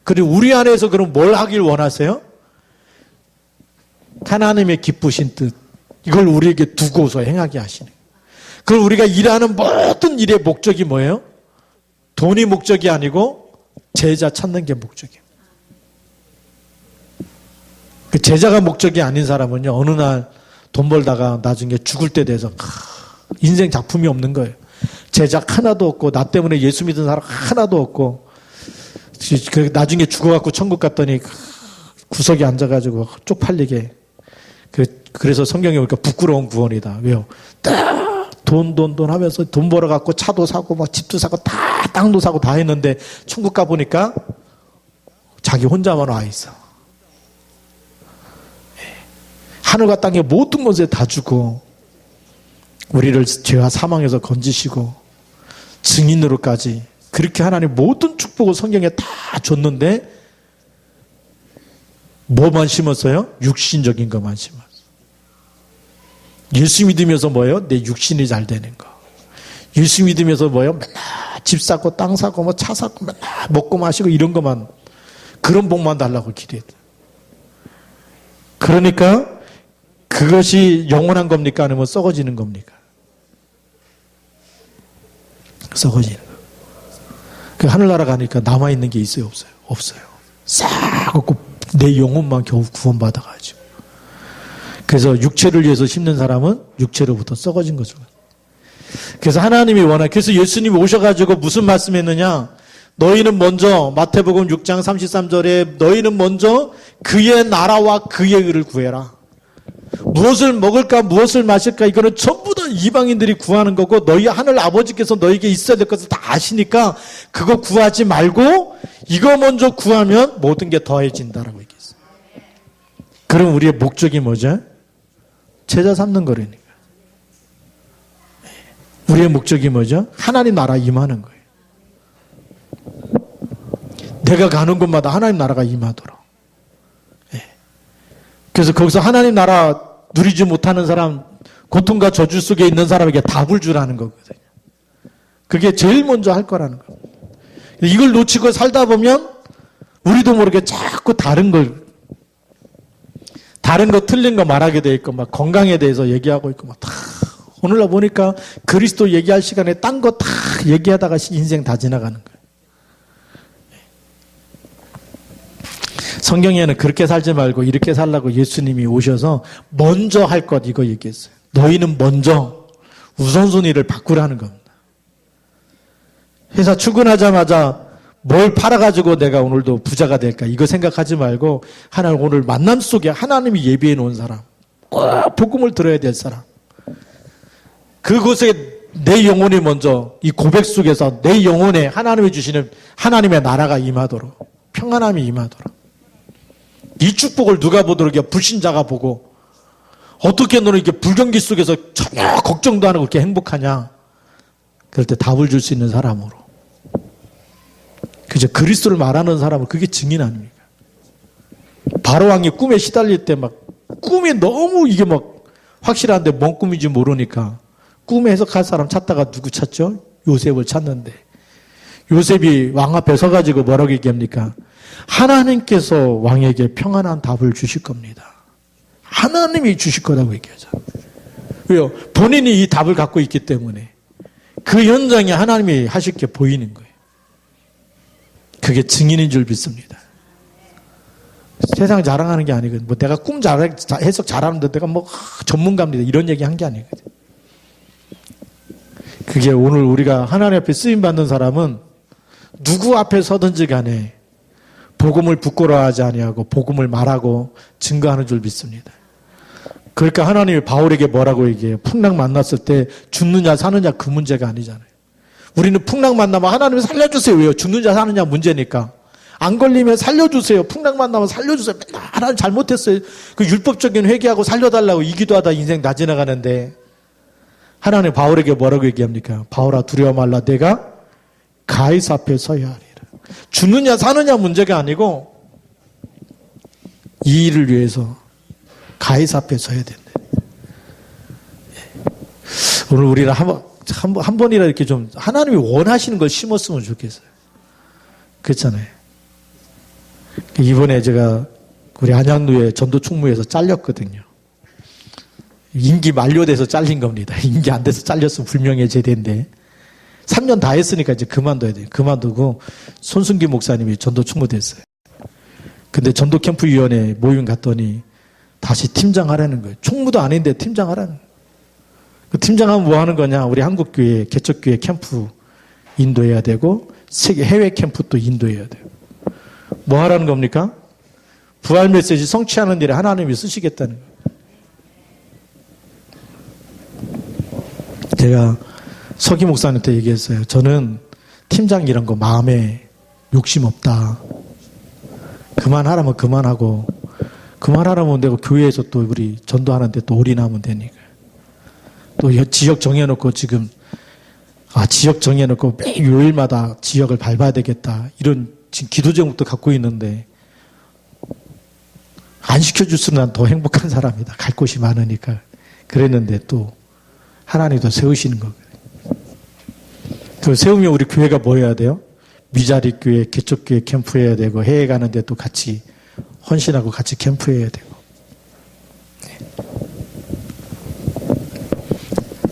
Speaker 1: 그리고 우리 안에서 그럼 뭘 하길 원하세요? 하나님의 기쁘신 뜻, 이걸 우리에게 두고서 행하게 하시는 거예요. 그걸 우리가 일하는 모든 일의 목적이 뭐예요? 돈이 목적이 아니고 제자 찾는 게 목적이에요. 그 제자가 목적이 아닌 사람은요, 어느 날 돈 벌다가 나중에 죽을 때 돼서 인생 작품이 없는 거예요. 제자 하나도 없고, 나 때문에 예수 믿은 사람 하나도 없고, 나중에 죽어갖고 천국 갔더니 구석에 앉아가지고 쪽팔리게. 그래서 성경에 보니까 부끄러운 구원이다. 왜요? 돈 하면서 돈 벌어갖고 차도 사고 막 집도 사고 다 땅도 사고 다 했는데 천국 가보니까 자기 혼자만 와 있어. 하늘과 땅의 모든 것에 다 주고 우리를 죄와 사망에서 건지시고 증인으로까지 그렇게 하나님 모든 축복을 성경에 다 줬는데 뭐만 심었어요? 육신적인 것만 심었어요. 예수 믿으면서 뭐예요? 내 육신이 잘 되는 거. 예수 믿으면서 뭐예요? 맨날 집 사고 땅 사고 뭐 차 사고 맨날 먹고 마시고 이런 것만, 그런 복만 달라고 기도했다. 그러니까 그것이 영원한 겁니까? 아니면 썩어지는 겁니까? 썩어지는 거. 그 하늘나라 가니까 남아있는 게 있어요? 없어요? 없어요. 싹 없고 내 영혼만 겨우 구원받아가지고. 그래서 육체를 위해서 심는 사람은 육체로부터 썩어진 것으로. 그래서 하나님이 그래서 예수님이 오셔가지고 무슨 말씀했느냐? 너희는 먼저, 마태복음 6장 33절에 너희는 먼저 그의 나라와 그의 의를 구해라. 무엇을 먹을까, 무엇을 마실까, 이거는 전부 다 이방인들이 구하는 거고, 너희 하늘 아버지께서 너에게 있어야 될 것을 다 아시니까 그거 구하지 말고 이거 먼저 구하면 모든 게 더해진다라고 얘기했어요. 그럼 우리의 목적이 뭐죠? 제자 삼는 거라니까. 우리의 목적이 뭐죠? 하나님 나라 임하는 거예요. 내가 가는 곳마다 하나님 나라가 임하도록. 그래서 거기서 하나님 나라 누리지 못하는 사람, 고통과 저주 속에 있는 사람에게 답을 주라는 거거든요. 그게 제일 먼저 할 거라는 거예요. 이걸 놓치고 살다 보면 우리도 모르게 자꾸 다른 거 틀린 거 말하게 돼 있고, 막 건강에 대해서 얘기하고 있고, 막 다 오늘날 보니까 그리스도 얘기할 시간에 딴 거 다 얘기하다가 인생 다 지나가는 거예요. 성경에는 그렇게 살지 말고 이렇게 살라고 예수님이 오셔서 먼저 할 것 이거 얘기했어요. 너희는 먼저 우선순위를 바꾸라는 겁니다. 회사 출근하자마자 뭘 팔아가지고 내가 오늘도 부자가 될까 이거 생각하지 말고, 하나님 오늘 만남 속에 하나님이 예비해 놓은 사람, 꼭 복음을 들어야 될 사람, 그곳에 내 영혼이 먼저 이 고백 속에서 내 영혼에 하나님이 주시는 하나님의 나라가 임하도록, 평안함이 임하도록. 이 축복을 누가 보도록 불신자가 보고, 어떻게 너는 이렇게 불경기 속에서 전혀 걱정도 안 하고 그렇게 행복하냐? 그럴 때 답을 줄 수 있는 사람으로. 그죠? 그리스도를 말하는 사람은 그게 증인 아닙니까? 바로왕이 꿈에 시달릴 때 막 꿈이 너무 이게 막 확실한데 뭔 꿈인지 모르니까 꿈에 해석할 사람 찾다가 누구 찾죠? 요셉을 찾는데, 요셉이 왕 앞에 서가지고 뭐라고 얘기합니까? 하나님께서 왕에게 평안한 답을 주실 겁니다. 하나님이 주실 거라고 얘기하죠. 왜요? 본인이 이 답을 갖고 있기 때문에 그 현장에 하나님이 하실 게 보이는 거예요. 그게 증인인 줄 믿습니다. 세상 자랑하는 게 아니거든. 뭐 내가 꿈 해석 잘하는데 내가 뭐 전문가입니다. 이런 얘기 한 게 아니거든. 그게 오늘 우리가 하나님 앞에 쓰임 받는 사람은 누구 앞에 서든지 간에 복음을 부끄러워하지 아니하고 복음을 말하고 증거하는 줄 믿습니다. 그러니까 하나님이 바울에게 뭐라고 얘기해요? 풍랑 만났을 때 죽느냐 사느냐 그 문제가 아니잖아요. 우리는 풍랑 만나면 하나님 살려주세요. 왜요? 죽느냐 사느냐 문제니까. 안 걸리면 살려주세요. 풍랑 만나면 살려주세요. 맨날 하나님 잘못했어요. 그 율법적인 회개하고 살려달라고 이 기도하다 인생 다 지나가는데, 하나님 바울에게 뭐라고 얘기합니까? 바울아 두려워 말라, 내가 가이사 앞에 서야 하리라. 죽느냐 사느냐 문제가 아니고 이 일을 위해서 가이사 앞에 서야 된다. 오늘 우리는 한 번이라 이렇게 좀 하나님이 원하시는 걸 심었으면 좋겠어요. 그렇잖아요. 이번에 제가 우리 안양노예 전도 총무에서 잘렸거든요. 임기 만료돼서 잘린 겁니다. 임기 안 돼서 잘렸으면 불명예 제대인데 3년 다 했으니까 이제 그만둬야 돼요. 그만두고 손승기 목사님이 전도 총무 됐어요. 근데 전도 캠프 위원회 모임 갔더니 다시 팀장 하라는 거예요. 총무도 아닌데 팀장 하라는 거예요. 그 팀장하면 뭐 하는 거냐? 우리 한국교회 개척교회 캠프 인도해야 되고 세계 해외 캠프 또 인도해야 돼요. 뭐 하라는 겁니까? 부활 메시지 성취하는 일에 하나님이 쓰시겠다는 거예요. 제가 서기 목사님한테 얘기했어요. 저는 팀장 이런 거 마음에 욕심 없다. 그만하라면 그만하고 그만하라면 되고 교회에서 또 우리 전도하는데 또 올인하면 되니까. 또 지역 정해놓고 지금 지역 정해놓고 매 요일마다 지역을 밟아야 되겠다. 이런 지금 기도 제목도 갖고 있는데 안 시켜줄수록 난 더 행복한 사람이다. 갈 곳이 많으니까. 그랬는데 또 하나님도 세우시는 거거든요. 그 세우면 우리 교회가 뭐 해야 돼요? 미자리 교회, 개척교회 캠프해야 되고 해외 가는데 또 같이 헌신하고 같이 캠프해야 되고.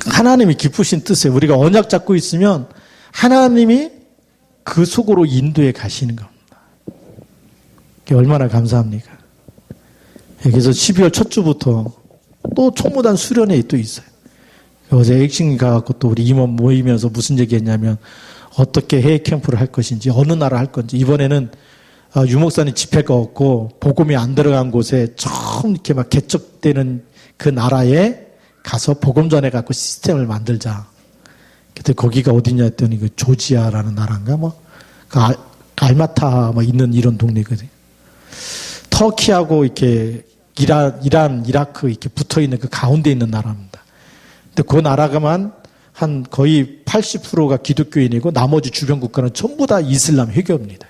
Speaker 1: 하나님이 기쁘신 뜻에 우리가 언약 잡고 있으면 하나님이 그 속으로 인도해 가시는 겁니다. 그게 얼마나 감사합니까? 그래서 12월 첫 주부터 또 총무단 수련회 또 있어요. 어제 액션 가갖고 또 우리 임원 모이면서 무슨 얘기했냐면 어떻게 해외 캠프를 할 것인지 어느 나라 할 건지 이번에는 유목사님 집회가 없고 복음이 안 들어간 곳에 처음 이렇게 막 개척되는 그 나라에 가서 복음 전해갖고 시스템을 만들자. 그때 거기가 어디냐 했더니 그 조지아라는 나라인가 그 알마타 있는 이런 동네거든요. 터키하고 이렇게 이란, 이라크 이렇게 붙어 있는 그 가운데 있는 나라입니다. 근데 그 나라가만 한 거의 80%가 기독교인이고 나머지 주변 국가는 전부 다 이슬람 회교입니다.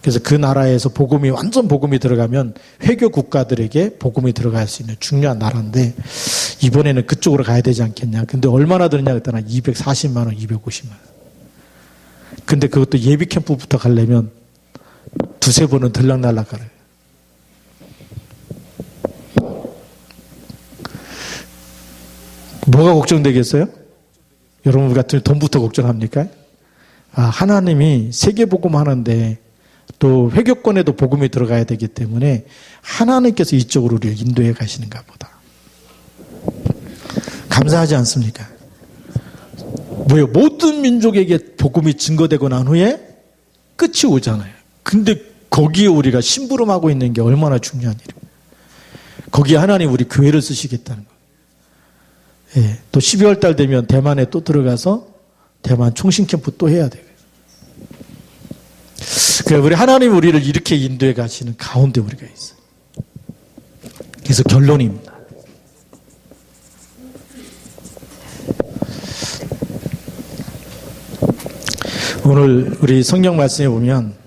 Speaker 1: 그래서 그 나라에서 완전 복음이 들어가면 회교 국가들에게 복음이 들어갈 수 있는 중요한 나라인데 이번에는 그쪽으로 가야 되지 않겠냐. 근데 얼마나 드느냐 그랬더니 240만 원, 250만 원. 근데 그것도 예비 캠프부터 가려면 두세 번은 들락날락 가요. 뭐가 걱정되겠어요? 여러분 같은 돈부터 걱정합니까? 하나님이 세계복음 하는데 또 회교권에도 복음이 들어가야 되기 때문에 하나님께서 이쪽으로 우리를 인도해 가시는가 보다. 감사하지 않습니까? 뭐요? 모든 민족에게 복음이 증거되고 난 후에 끝이 오잖아요. 근데 거기에 우리가 심부름하고 있는 게 얼마나 중요한 일이에요. 거기에 하나님 우리 교회를 쓰시겠다는 거예요. 예, 또 12월 달 되면 대만에 또 들어가서 대만 총신 캠프 또 해야 돼요. 그러니까 우리 하나님 우리를 이렇게 인도해 가시는 가운데 우리가 있어요. 그래서 결론입니다. 오늘 우리 성경 말씀에 보면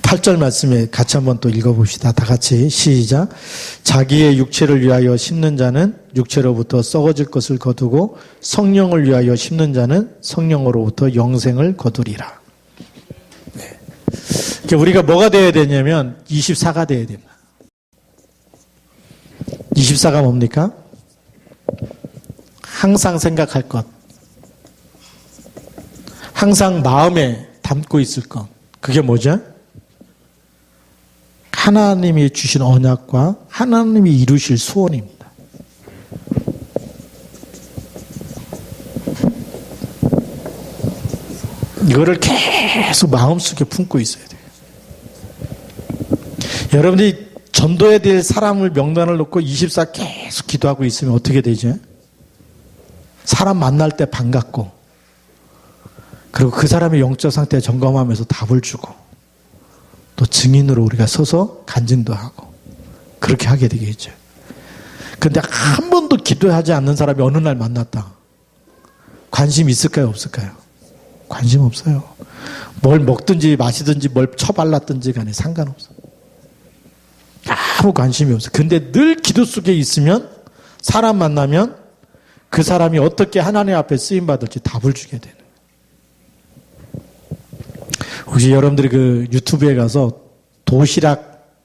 Speaker 1: 8절 말씀에 같이 한번 또 읽어봅시다. 다 같이 시작. 자기의 육체를 위하여 심는 자는 육체로부터 썩어질 것을 거두고 성령을 위하여 심는 자는 성령으로부터 영생을 거두리라. 네. 그러니까 우리가 뭐가 되어야 되냐면 24가 되어야 됩니다. 24가 뭡니까? 항상 생각할 것. 항상 마음에 담고 있을 것. 그게 뭐죠? 하나님이 주신 언약과 하나님이 이루실 소원입니다. 이거를 계속 마음속에 품고 있어야 돼요. 여러분들이 전도해야 될 사람을 명단을 놓고 24 계속 기도하고 있으면 어떻게 되죠? 사람 만날 때 반갑고 그리고 그 사람의 영적 상태 점검하면서 답을 주고 또 증인으로 우리가 서서 간증도 하고 그렇게 하게 되겠죠. 그런데 한 번도 기도하지 않는 사람이 어느 날 만났다. 관심 있을까요? 없을까요? 관심 없어요. 뭘 먹든지 마시든지 뭘 처발랐든지 간에 상관없어요. 아무 관심이 없어요. 근데 늘 기도 속에 있으면 사람 만나면 그 사람이 어떻게 하나님 앞에 쓰임받을지 답을 주게 되는 거예요. 혹시 여러분들이 그 유튜브에 가서 도시락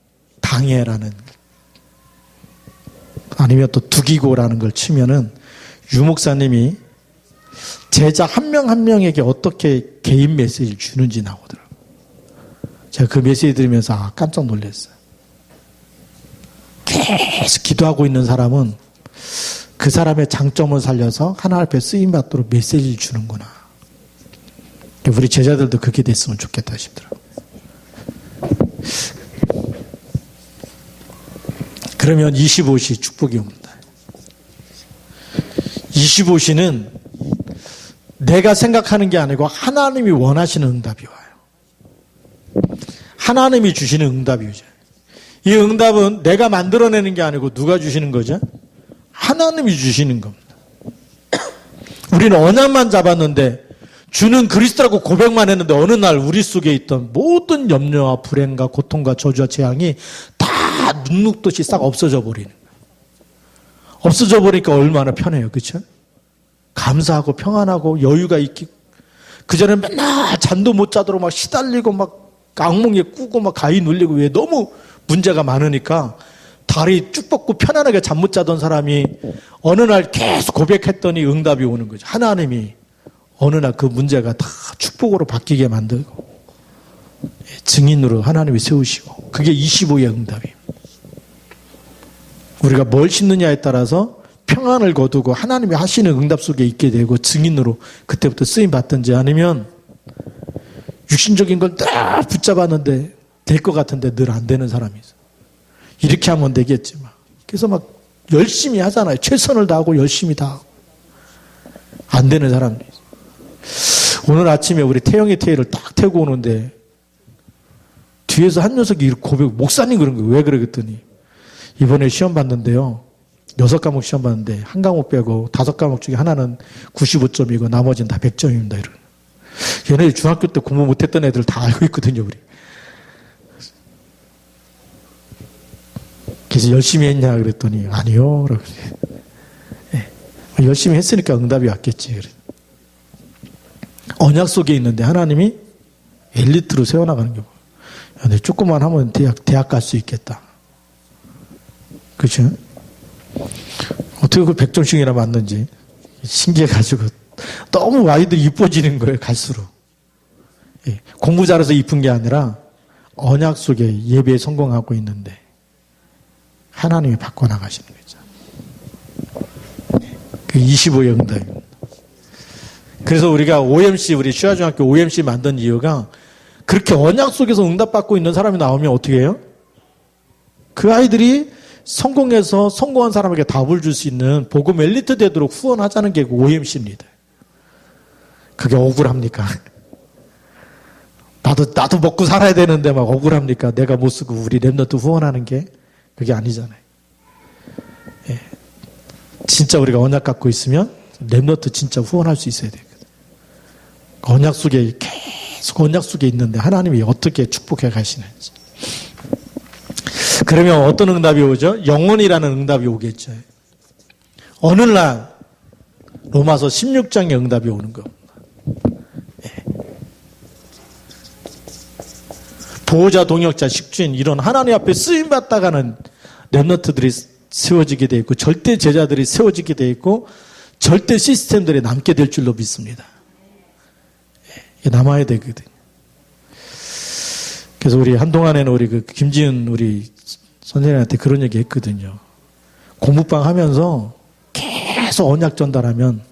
Speaker 1: 당회라는 아니면 또 두기고라는 걸 치면은 유 목사님이 제자 한 명 한 명에게 어떻게 개인 메시지를 주는지 나오더라고요. 제가 그 메시지 들으면서 깜짝 놀랐어요. 계속 기도하고 있는 사람은 그 사람의 장점을 살려서 하나님 앞에 쓰임받도록 메시지를 주는구나. 우리 제자들도 그렇게 됐으면 좋겠다 싶더라고요. 그러면 25시 축복이 옵니다. 25시는 내가 생각하는 게 아니고 하나님이 원하시는 응답이 와요. 하나님이 주시는 응답이 오죠. 이 응답은 내가 만들어내는 게 아니고 누가 주시는 거죠? 하나님이 주시는 겁니다. 우리는 언약만 잡았는데 주는 그리스도라고 고백만 했는데 어느 날 우리 속에 있던 모든 염려와 불행과 고통과 저주와 재앙이 다 눈눕듯이 싹 없어져 버리는 거예요. 없어져 버리니까 얼마나 편해요. 그렇죠? 감사하고 평안하고 여유가 있기. 그전에는 맨날 잠도 못 자도록 막 시달리고 막 악몽에 꾸고 막 가위 눌리고 왜 너무 문제가 많으니까 다리 쭉 뻗고 편안하게 잠 못 자던 사람이 어느 날 계속 고백했더니 응답이 오는 거죠. 하나님이 어느 날 그 문제가 다 축복으로 바뀌게 만들고 증인으로 하나님이 세우시고 그게 25의 응답이에요. 우리가 뭘 심느냐에 따라서 평안을 거두고 하나님이 하시는 응답 속에 있게 되고 증인으로 그때부터 쓰임 받든지 아니면 육신적인 걸 딱 붙잡았는데 될 것 같은데 늘 안 되는 사람이 있어요. 이렇게 하면 되겠지만 그래서 막 열심히 하잖아요. 최선을 다하고 열심히 다하고 안 되는 사람들이 있어요. 오늘 아침에 우리 태영이 태희를 딱 태우고 오는데 뒤에서 한 녀석이 이렇게 고백, 목사님 그런 거예요. 왜 그래 그랬더니 이번에 시험 봤는데요. 6과목 시험 봤는데 한 과목 빼고 5과목 중에 하나는 95점이고 나머지는 다 100점입니다. 이런. 얘네들 중학교 때 공부 못했던 애들 다 알고 있거든요. 우리. 그래서 열심히 했냐 그랬더니 아니요. 라고. 네. 열심히 했으니까 응답이 왔겠지. 그래. 언약 속에 있는데 하나님이 엘리트로 세워나가는 게 뭐야. 조금만 하면 대학 갈 수 있겠다. 그렇죠? 어떻게 그 100점씩이나 맞는지 신기해가지고 너무 아이들이 이뻐지는 거예요. 갈수록. 예. 공부 잘해서 이쁜 게 아니라 언약 속에 예배에 성공하고 있는데 하나님이 바꿔나가시는 거죠. 그 25의 응답입니다. 그래서 우리가 OMC, 우리 시아중학교 OMC 만든 이유가 그렇게 언약 속에서 응답받고 있는 사람이 나오면 어떻게 해요? 그 아이들이 성공해서 성공한 사람에게 답을 줄 수 있는 복음 엘리트 되도록 후원하자는 게 OMC입니다. 그게 억울합니까? 나도 먹고 살아야 되는데 막 억울합니까? 내가 못 쓰고 우리 랩너트 후원하는 게 그게 아니잖아요. 예. 진짜 우리가 언약 갖고 있으면 랩너트 진짜 후원할 수 있어야 되거든. 언약 속에 계속 언약 속에 있는데 하나님이 어떻게 축복해 가시는지. 그러면 어떤 응답이 오죠? 영원이라는 응답이 오겠죠. 어느 날 로마서 16장의 응답이 오는 겁니다. 예. 보호자, 동역자, 식주인 이런 하나님 앞에 쓰임받다가는 랩너트들이 세워지게 되어 있고 절대 제자들이 세워지게 되어 있고 절대 시스템들이 남게 될 줄로 믿습니다. 예. 남아야 되거든요. 그래서 우리 한동안에는 우리 그 김지은 우리 선생님한테 그런 얘기 했거든요. 공부방 하면서 계속 언약 전달하면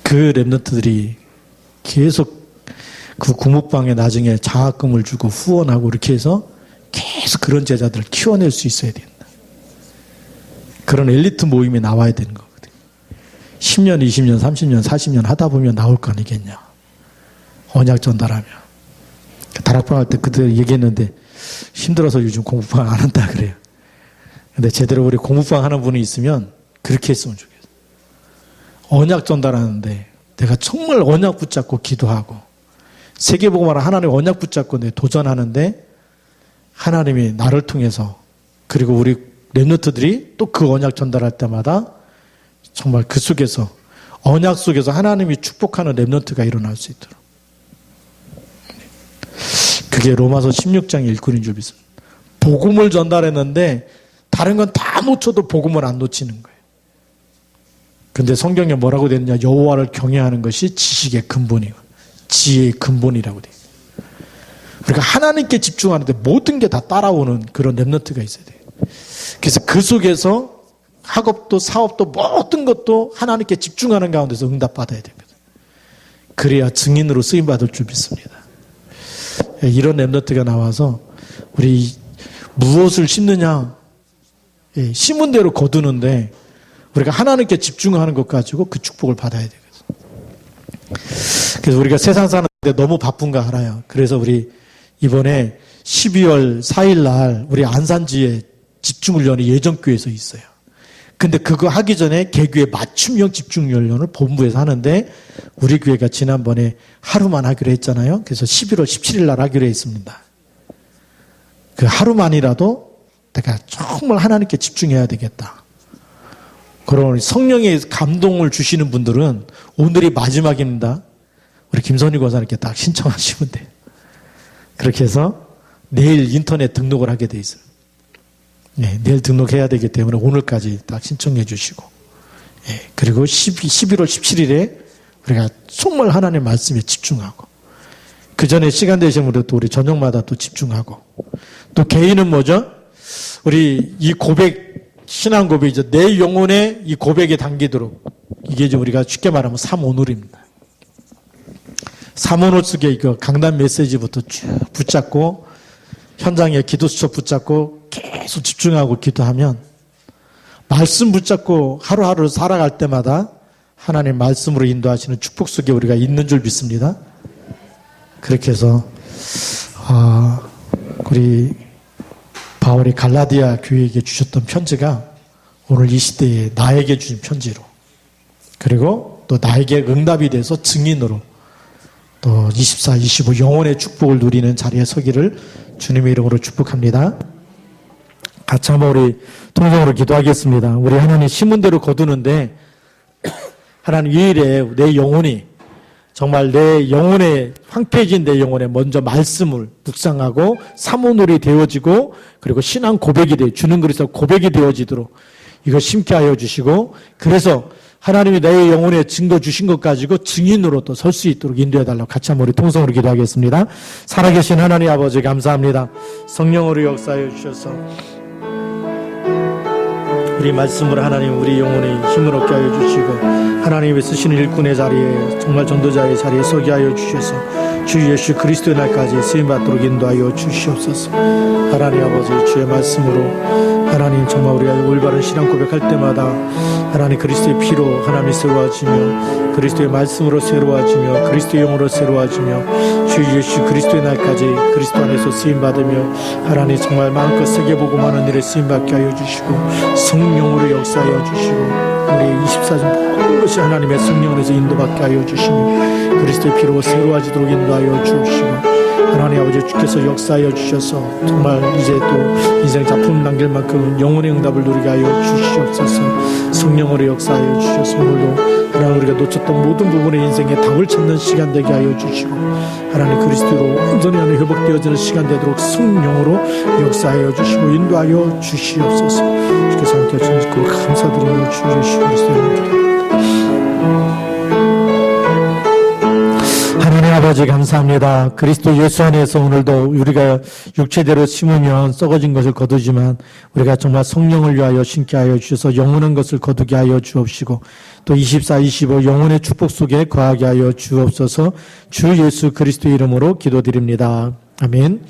Speaker 1: 그 랩너트들이 계속 그 공부방에 나중에 장학금을 주고 후원하고 이렇게 해서 계속 그런 제자들을 키워낼 수 있어야 된다. 그런 엘리트 모임이 나와야 되는 거거든요. 10년, 20년, 30년, 40년 하다 보면 나올 거 아니겠냐. 언약 전달하면. 다락방 할 때 그때 얘기했는데 힘들어서 요즘 공부방 안 한다 그래요. 근데 제대로 우리 공부방 하는 분이 있으면 그렇게 했으면 좋겠어요. 언약 전달하는데 내가 정말 언약 붙잡고 기도하고 세계복음화를 하나님 언약 붙잡고 내 도전하는데 하나님이 나를 통해서 그리고 우리 랩너트들이 또 그 언약 전달할 때마다 정말 그 속에서 언약 속에서 하나님이 축복하는 랩너트가 일어날 수 있도록 그게 로마서 16장 1절인 줄 믿습니다. 복음을 전달했는데 다른 건 다 놓쳐도 복음을 안 놓치는 거예요. 근데 성경에 뭐라고 되어 있느냐? 여호와를 경외하는 것이 지식의 근본이고 지혜의 근본이라고 돼요. 그러니까 하나님께 집중하는데 모든 게 다 따라오는 그런 렘넌트가 있어야 돼요. 그래서 그 속에서 학업도 사업도 모든 것도 하나님께 집중하는 가운데서 응답받아야 됩니다. 그래야 증인으로 쓰임받을 줄 믿습니다. 이런 렘넌트가 나와서 우리 무엇을 심느냐? 심은 대로 거두는데 우리가 하나님께 집중하는 것 가지고 그 축복을 받아야 되거든요. 그래서 우리가 세상 사는데 너무 바쁜가 알아요. 그래서 우리 이번에 12월 4일 날 우리 안산지에 집중훈련이 예전교회에서 있어요. 근데 그거 하기 전에 개교의 맞춤형 집중훈련을 본부에서 하는데 우리 교회가 지난번에 하루만 하기로 했잖아요. 그래서 11월 17일 날 하기로 했습니다. 그 하루만이라도 내가 정말 하나님께 집중해야 되겠다. 그런 성령의 감동을 주시는 분들은 오늘이 마지막입니다. 우리 김선희 권사님께 딱 신청하시면 돼요. 그렇게 해서 내일 인터넷 등록을 하게 돼 있어요. 네, 내일 등록해야 되기 때문에 오늘까지 딱 신청해 주시고, 그리고 11월 17일에 우리가 정말 하나님의 말씀에 집중하고, 그 전에 시간 되시면 또 우리 저녁마다 또 집중하고, 또 개인은 뭐죠? 우리 이 고백, 신앙 고백이죠. 내 영혼에 이 고백에 담기도록, 이게 이제 우리가 쉽게 말하면 삼오늘입니다. 삼오늘 속에 이거 강단 메시지부터 쭉 붙잡고, 현장에 기도 수첩 붙잡고 계속 집중하고 기도하면 말씀 붙잡고 하루하루 살아갈 때마다 하나님 말씀으로 인도하시는 축복 속에 우리가 있는 줄 믿습니다. 그렇게 해서 우리 바울이 갈라디아 교회에게 주셨던 편지가 오늘 이 시대에 나에게 주신 편지로, 그리고 또 나에게 응답이 돼서 증인으로 또 24, 25 영혼의 축복을 누리는 자리에 서기를 주님의 이름으로 축복합니다. 같이 한번 우리 통성으로 기도하겠습니다. 우리 하나님 심은 대로 거두는데 하나님 이 일에 내 영혼이 정말 내 영혼에 황폐해진 내 영혼에 먼저 말씀을 묵상하고 사모놀이 되어지고, 그리고 신앙 고백이 주는 그리스도 고백이 되어지도록 이거 심게 하여 주시고, 그래서 하나님이 내 영혼에 증거 주신 것 가지고 증인으로 또 설 수 있도록 인도해 달라고 같이 한번 우리 통성으로 기도하겠습니다. 살아계신 하나님 아버지 감사합니다. 성령으로 역사해 주셔서 우리 말씀으로 하나님 우리 영혼에 힘을 얻게 하여 주시고, 하나님이 쓰시는 일꾼의 자리에 정말 전도자의 자리에 서게 하여 주셔서 주 예수 그리스도의 날까지 쓰임받도록 인도하여 주시옵소서. 하나님 아버지 주의 말씀으로 하나님 정말 우리가 올바른 신앙 고백할 때마다 하나님 그리스도의 피로 하나님이 새로워지며, 그리스도의 말씀으로 새로워지며, 그리스도의 영으로 새로워지며, 주 예수 그리스도의 날까지 그리스도 안에서 쓰임받으며 하나님 정말 마음껏 세계보고 많은 일에 쓰임받게 하여 주시고, 성령으로 역사하여 주시고, 우리 24점 모든 것이 하나님의 성령으로서 인도받게 하여 주시며 그리스도의 피로 새로워지도록 인도하여 주시고, 하나님 아버지 주께서 역사하여 주셔서 정말 이제 또 인생 작품 남길 만큼 영혼의 응답을 누리게 하여 주시옵소서. 성령으로 역사하여 주셔서 오늘도 하나님 우리가 놓쳤던 모든 부분의 인생에 답을 찾는 시간 되게 하여 주시고, 하나님 그리스도로 온전히 하는 회복되어지는 시간 되도록 성령으로 역사하여 주시고 인도하여 주시옵소서. 주께서 함께 주시고 감사드리며 주 예수 그리스도의 이름으로 기도합니다. 하나님 아버지 감사합니다. 그리스도 예수 안에서 오늘도 우리가 육체대로 심으면 썩어진 것을 거두지만 우리가 정말 성령을 위하여 심게 하여 주셔서 영원한 것을 거두게 하여 주옵시고, 또 24, 25 영혼의 축복 속에 거하게 하여 주옵소서. 주 예수 그리스도의 이름으로 기도드립니다. 아멘.